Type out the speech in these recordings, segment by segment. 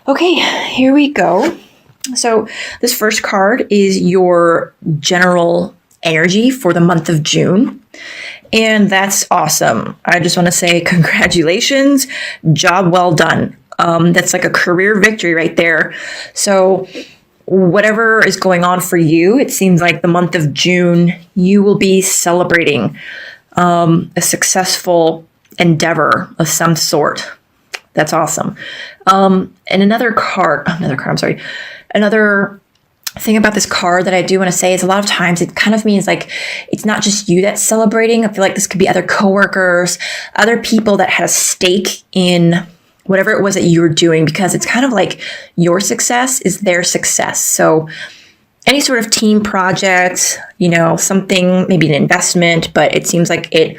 Okay, here we go. So this first card is your general energy for the month of June. And that's awesome. I just want to say congratulations, job well done. That's like a career victory right there. So whatever is going on for you, it seems like the month of June, you will be celebrating a successful endeavor of some sort. That's awesome. And another thing about this card that I do want to say is a lot of times it kind of means like it's not just you that's celebrating. I feel like this could be other coworkers, other people that had a stake in whatever it was that you were doing, because it's kind of like your success is their success. So any sort of team project, something, maybe an investment, but it seems like it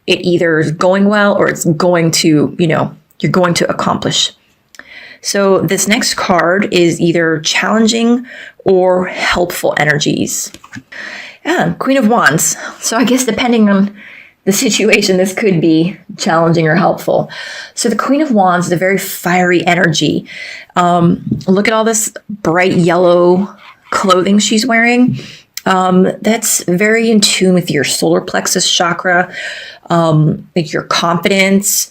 either is going well or it's going to, you're going to accomplish. So this next card is either challenging or helpful energies. And Queen of Wands. So I guess depending on the situation, this could be challenging or helpful. So the Queen of Wands is a very fiery energy. Look at all this bright yellow clothing she's wearing. That's very in tune with your solar plexus chakra, like your confidence.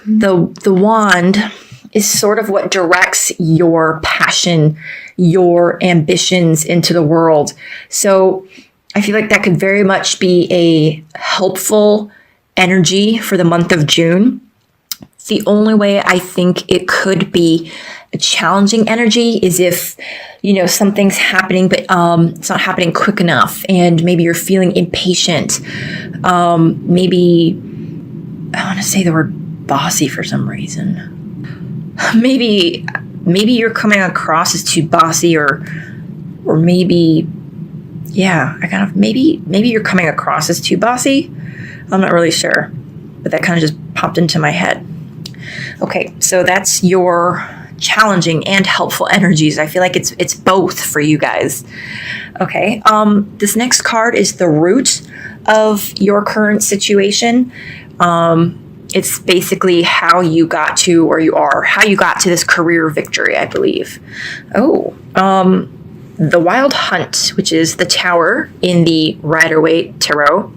The wand is sort of what directs your passion, your ambitions into the world. So I feel like that could very much be a helpful energy for the month of June. The only way I think it could be a challenging energy is if, something's happening, but it's not happening quick enough. And maybe you're feeling impatient. Maybe I want to say the word bossy for some reason. Maybe you're coming across as too bossy, or maybe, maybe you're coming across as too bossy. I'm not really sure, but that kind of just popped into my head. Okay, so that's your challenging and helpful energies. I feel like it's both for you guys. Okay, this next card is the root of your current situation. It's basically how you got to where you are, how you got to this career victory, I believe. The Wild Hunt, which is the Tower in the Rider-Waite Tarot.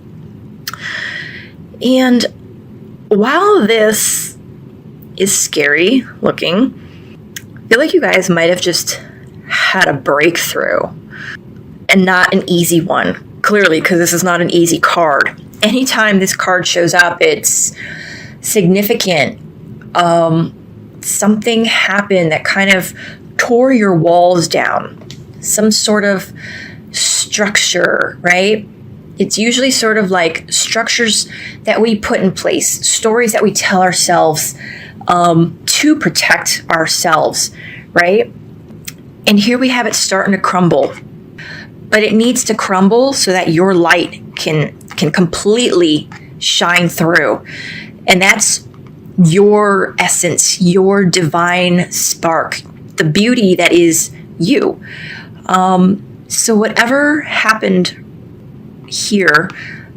And while this is scary looking, I feel like you guys might have just had a breakthrough, and not an easy one, clearly, because this is not an easy card. Anytime this card shows up, it's significant. Something happened that kind of tore your walls down. Some sort of structure, right? It's usually sort of like structures that we put in place, stories that we tell ourselves to protect ourselves, right? And here we have it starting to crumble. But it needs to crumble so that your light can completely shine through. And that's your essence, your divine spark, the beauty that is you. So whatever happened here,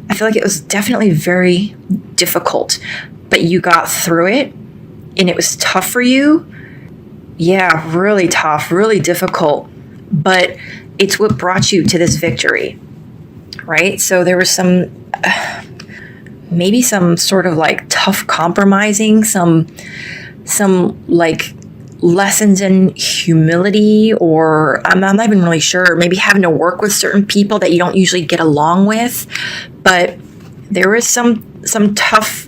I feel like it was definitely very difficult, but you got through it, and it was tough for you. Yeah, really tough, really difficult, but it's what brought you to this victory, right? So there was maybe some sort of like tough compromising, some like lessons in humility, or I'm not even really sure, maybe having to work with certain people that you don't usually get along with, but there was some tough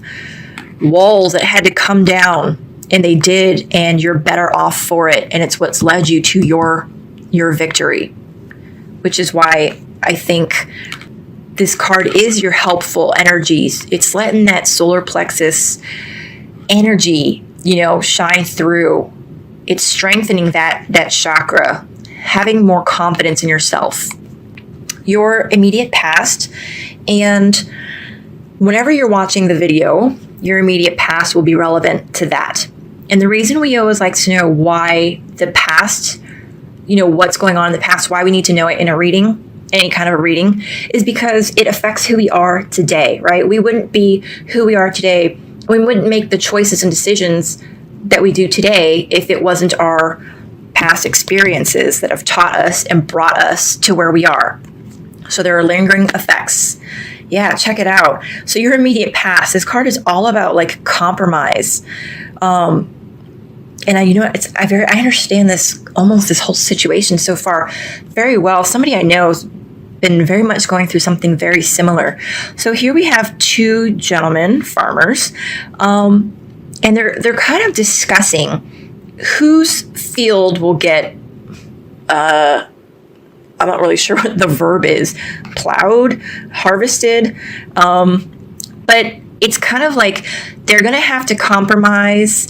walls that had to come down, and they did, and you're better off for it, and it's what's led you to your victory, which is why I think this card is your helpful energies. It's letting that solar plexus energy, shine through. It's strengthening that chakra, having more confidence in yourself, your immediate past. And whenever you're watching the video, your immediate past will be relevant to that. And the reason we always like to know why the past, what's going on in the past, why we need to know it in a reading, any kind of a reading, is because it affects who we are today, right? We wouldn't be who we are today. We wouldn't make the choices and decisions that we do today if it wasn't our past experiences that have taught us and brought us to where we are. So there are lingering effects. Yeah, check it out. So your immediate past, this card is all about like compromise. And I understand this whole situation so far very well. Somebody I know has been very much going through something very similar. So here we have two gentlemen, farmers, and they're kind of discussing whose field will get, I'm not really sure what the verb is, plowed, harvested, but it's kind of like they're going to have to compromise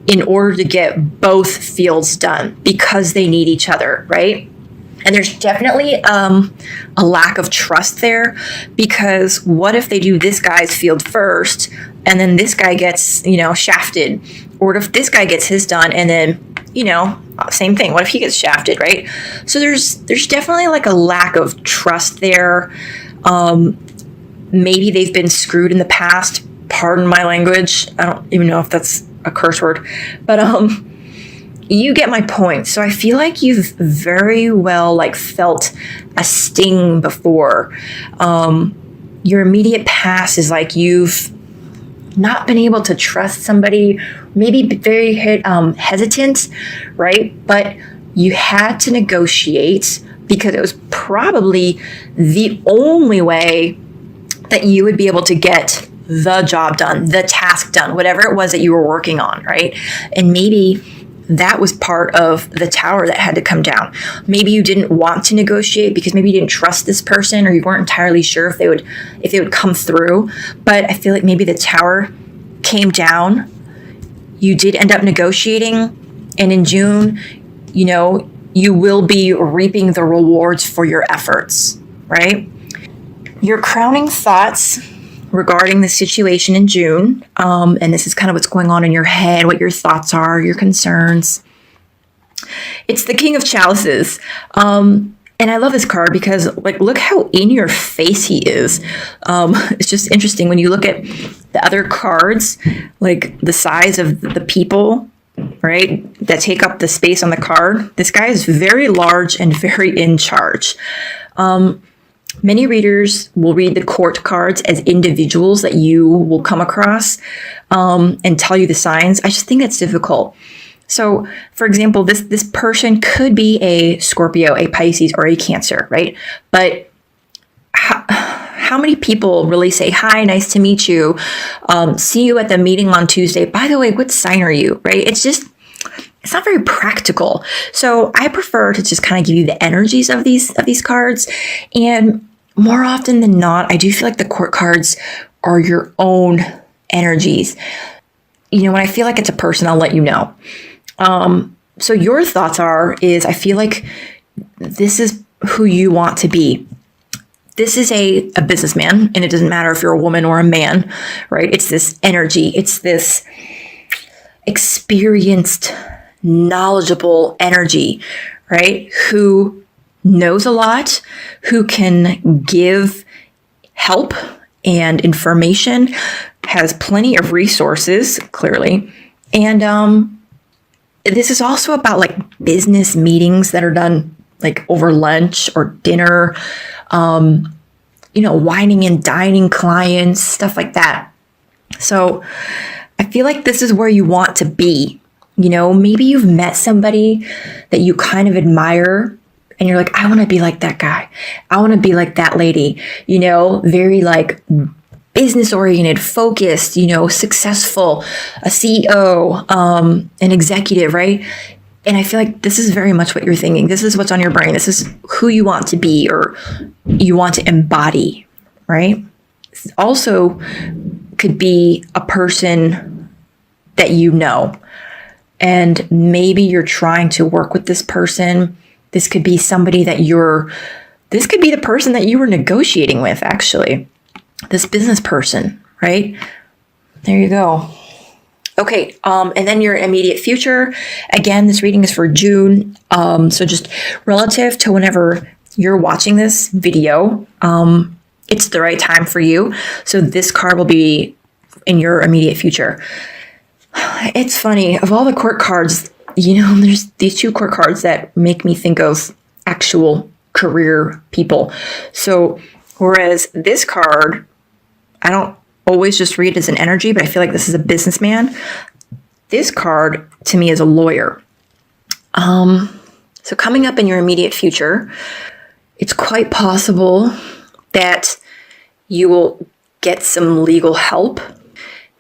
in order to get both fields done because they need each other, right? And there's definitely a lack of trust there, because what if they do this guy's field first and then this guy gets, shafted? Or if this guy gets his done and then, same thing. What if he gets shafted, right? So there's definitely like a lack of trust there. Maybe they've been screwed in the past. Pardon my language. I don't even know if that's a curse word, but you get my point. So I feel like you've very well felt a sting before. Your immediate past is like you've not been able to trust somebody, maybe very hesitant, right? But you had to negotiate because it was probably the only way that you would be able to get the job done, the task done, whatever it was that you were working on, right? And maybe that was part of the tower that had to come down. Maybe you didn't want to negotiate because maybe you didn't trust this person, or you weren't entirely sure if they would come through. But I feel like maybe the tower came down. You did end up negotiating, and in June, you will be reaping the rewards for your efforts, right? Your crowning thoughts regarding the situation in June, and this is kind of what's going on in your head, what your thoughts are, your concerns. It's the King of Chalices. And I love this card because, look how in your face he is. It's just interesting when you look at the other cards, the size of the people, right, that take up the space on the card. This guy is very large and very in charge. Many readers will read the court cards as individuals that you will come across and tell you the signs. I just think that's difficult. So, for example, this person could be a Scorpio, a Pisces, or a Cancer, right? But how many people really say, hi, nice to meet you, see you at the meeting on Tuesday. By the way, what sign are you, right? It's not very practical. So I prefer to just kind of give you the energies of these cards. And more often than not, I do feel like the court cards are your own energies. When I feel like it's a person, I'll let you know. So your thoughts is I feel like this is who you want to be. This is a businessman, and it doesn't matter if you're a woman or a man, right? It's this energy. It's this experienced, knowledgeable energy, right? Who knows a lot, who can give help and information, has plenty of resources, clearly. And this is also about business meetings that are done over lunch or dinner, wining and dining clients, stuff like that. So I feel like this is where you want to be. Maybe you've met somebody that you kind of admire and you're like, I want to be like that guy. I want to be like that lady, very business oriented, focused, successful, a CEO, an executive, right? And I feel like this is very much what you're thinking. This is what's on your brain. This is who you want to be or you want to embody, right? This also could be a person that and maybe you're trying to work with this person. This could be somebody this could be the person that you were negotiating with, actually. This business person, right? There you go. Okay, and then your immediate future. Again, this reading is for June. So just relative to whenever you're watching this video, it's the right time for you. So this card will be in your immediate future. It's funny. Of all the court cards, there's these 2 court cards that make me think of actual career people. So, whereas this card, I don't always just read it as an energy, but I feel like this is a businessman. This card to me is a lawyer. So coming up in your immediate future, it's quite possible that you will get some legal help.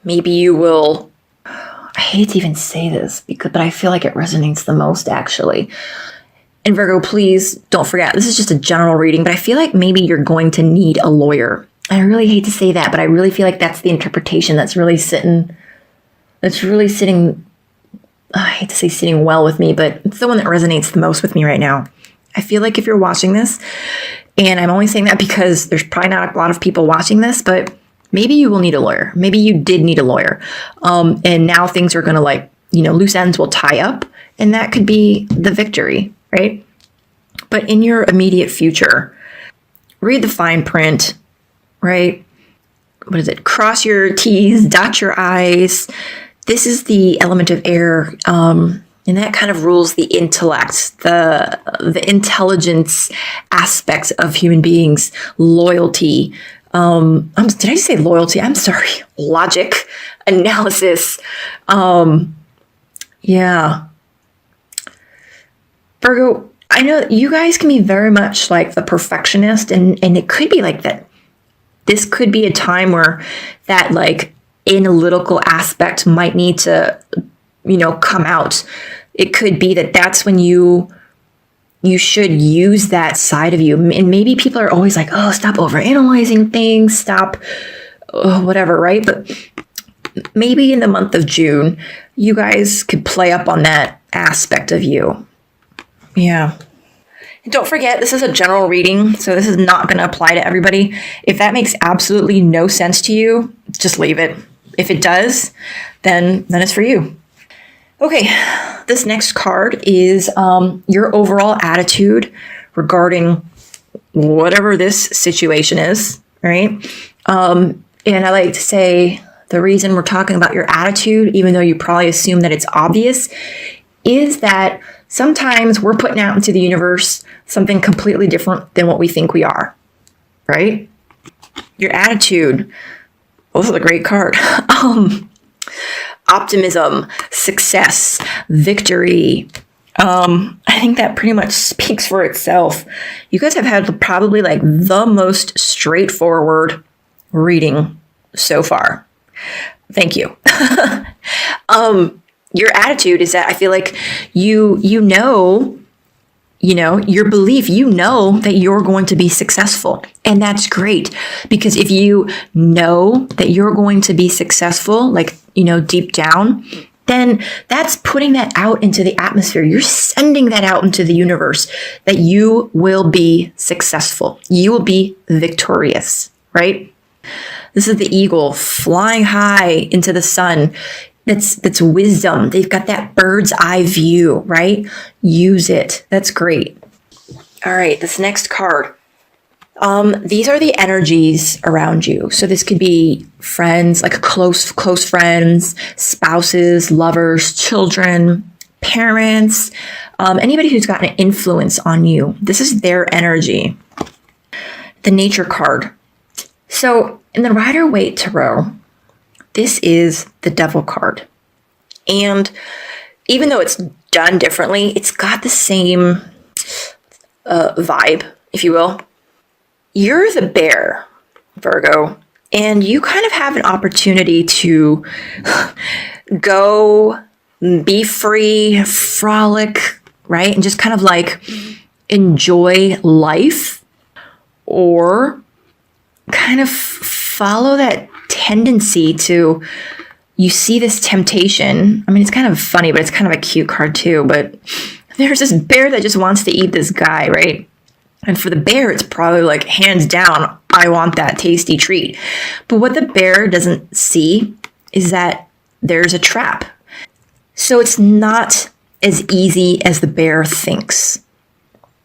Maybe you will, I hate to even say this, but I feel like it resonates the most actually. And Virgo, please don't forget, this is just a general reading, but I feel like maybe you're going to need a lawyer. I really hate to say that, but I really feel like that's the interpretation that's really sitting, I hate to say sitting well with me, but it's the one that resonates the most with me right now. I feel like if you're watching this, and I'm only saying that because there's probably not a lot of people watching this, but maybe you will need a lawyer. Maybe you did need a lawyer. And now things are going to loose ends will tie up, and that could be the victory, right? But in your immediate future, read the fine print, right? What is it? Cross your T's, dot your I's. This is the element of air, and that kind of rules the intellect, the intelligence aspects of human beings, loyalty. Did I say loyalty? I'm sorry. Logic, analysis. Yeah. Virgo, I know you guys can be very much like the perfectionist, and it could be like that. This could be a time where that analytical aspect might need to, come out. It could be that that's when you should use that side of you. And maybe people are always like, oh, stop overanalyzing things, stop whatever, right? But maybe in the month of June, you guys could play up on that aspect of you. Yeah. And don't forget, this is a general reading, so this is not going to apply to everybody. If that makes absolutely no sense to you, just leave it. If it does, then it's for you. Okay, this next card is your overall attitude regarding whatever this situation is, right? And I like to say the reason we're talking about your attitude, even though you probably assume that it's obvious, is that sometimes we're putting out into the universe something completely different than what we think we are, right? Your attitude. This is a great card. Optimism, success, victory. I think that pretty much speaks for itself. You guys have had probably the most straightforward reading so far. Thank you. Your attitude is that I feel like your belief, that you're going to be successful. And that's great, because if you know that you're going to be successful, deep down, then that's putting that out into the atmosphere. You're sending that out into the universe that you will be successful. You will be victorious, right? This is the eagle flying high into the sun. That's wisdom. They've got that bird's eye view, right? Use it. That's great. All right, this next card. These are the energies around you. So this could be friends, close friends, spouses, lovers, children, parents, anybody who's got an influence on you. This is their energy. The nature card. So in the Rider-Waite Tarot, this is the Devil card. And even though it's done differently, it's got the same vibe, if you will. You're the bear, Virgo, and you kind of have an opportunity to go be free, frolic, right? And just kind of enjoy life, or kind of follow that tendency to, you see this temptation. I mean, it's kind of funny, but it's kind of a cute card too. But there's this bear that just wants to eat this guy, right? And for the bear, it's probably hands down, I want that tasty treat. But what the bear doesn't see is that there's a trap. So it's not as easy as the bear thinks.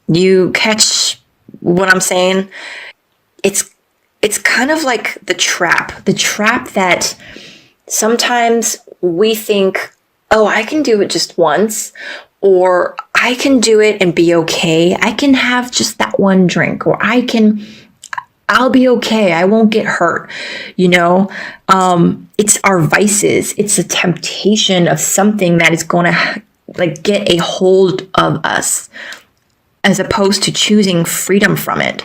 You catch what I'm saying? It's kind of like the trap that sometimes we think, oh, I can do it just once, or I can do it and be okay. I can have just that one drink, or I'll be okay. I won't get hurt. It's our vices. It's a temptation of something that is going to like get a hold of us, as opposed to choosing freedom from it,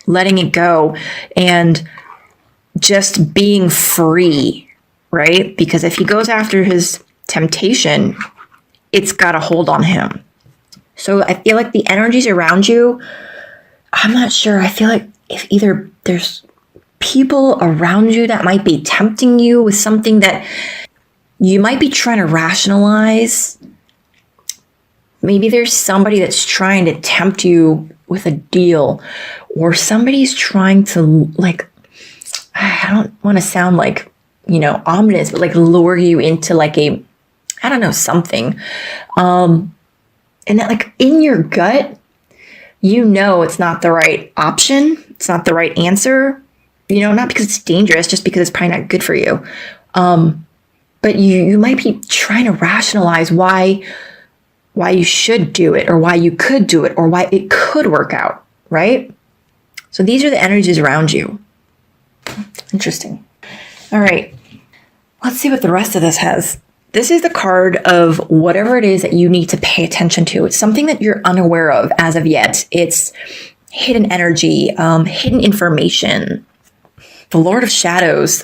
letting it go, and just being free, right? Because if he goes after his temptation, it's got a hold on him. So I feel like the energies around you, I'm not sure. I feel like if either there's people around you that might be tempting you with something that you might be trying to rationalize. Maybe there's somebody that's trying to tempt you with a deal, or somebody's trying to, like, I don't want to sound like, ominous, but like lure you into like something. And that, like, in your gut, it's not the right option. It's not the right answer, not because it's dangerous, just because it's probably not good for you. But you might be trying to rationalize why you should do it, or why you could do it, or why it could work out, right? So these are the energies around you. Interesting. All right. Let's see what the rest of this has. This is the card of whatever it is that you need to pay attention to. It's something that you're unaware of as of yet. It's hidden energy, hidden information. The Lord of Shadows.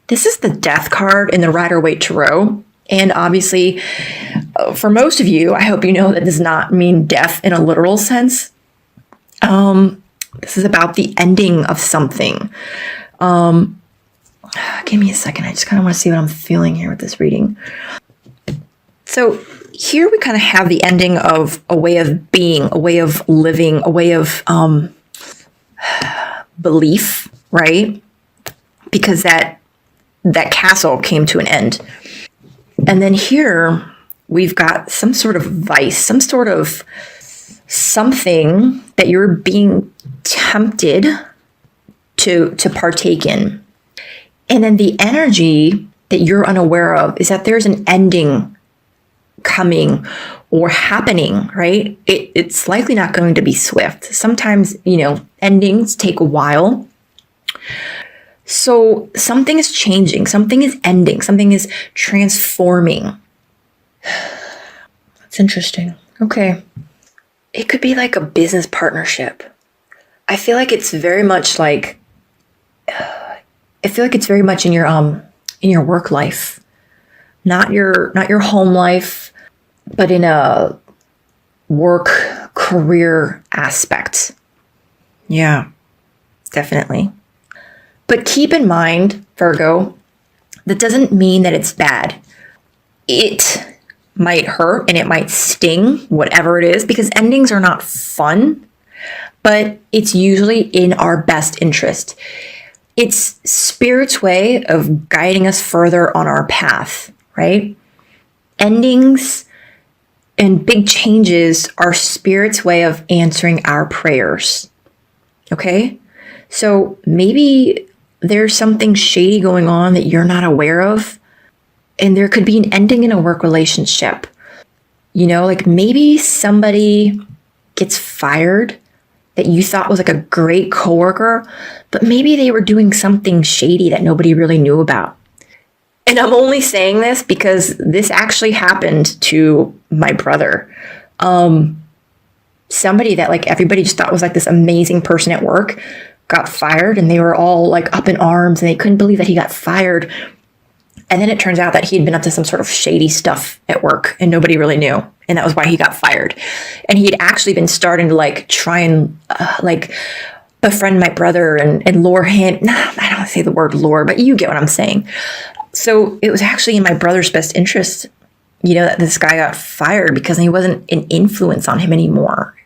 This is the Death card in the Rider-Waite Tarot. And obviously, for most of you, I hope you know that does not mean death in a literal sense. This is about the ending of something. Give me a second. I just kind of want to see what I'm feeling here with this reading. So here we kind of have the ending of a way of being, a way of living, a way of belief, right? Because that castle came to an end. And then here we've got some sort of vice, some sort of something that you're being tempted to partake in. And then the energy that you're unaware of is that there's an ending coming or happening, right? It's likely not going to be swift. Sometimes, endings take a while. So something is changing, something is ending, something is transforming. That's interesting. Okay. It could be like a business partnership. I feel like it's very much like, in your work life, not your home life, but in a work career aspect. Yeah, definitely. But keep in mind, Virgo, that doesn't mean that it's bad. It might hurt and it might sting, whatever it is, because endings are not fun, but it's usually in our best interest. It's Spirit's way of guiding us further on our path, right? Endings and big changes are Spirit's way of answering our prayers, okay? So maybe there's something shady going on that you're not aware of, and there could be an ending in a work relationship. Like maybe somebody gets fired that you thought was like a great coworker, but maybe they were doing something shady that nobody really knew about. And I'm only saying this because this actually happened to my brother. Somebody that like everybody just thought was like this amazing person at work got fired, and they were all like up in arms and they couldn't believe that he got fired. And then it turns out that he had been up to some sort of shady stuff at work and nobody really knew. And that was why he got fired. And he had actually been starting to like try and befriend my brother and lure him. Nah, I don't want to say the word lure, but you get what I'm saying. So it was actually in my brother's best interest, that this guy got fired, because he wasn't an influence on him anymore.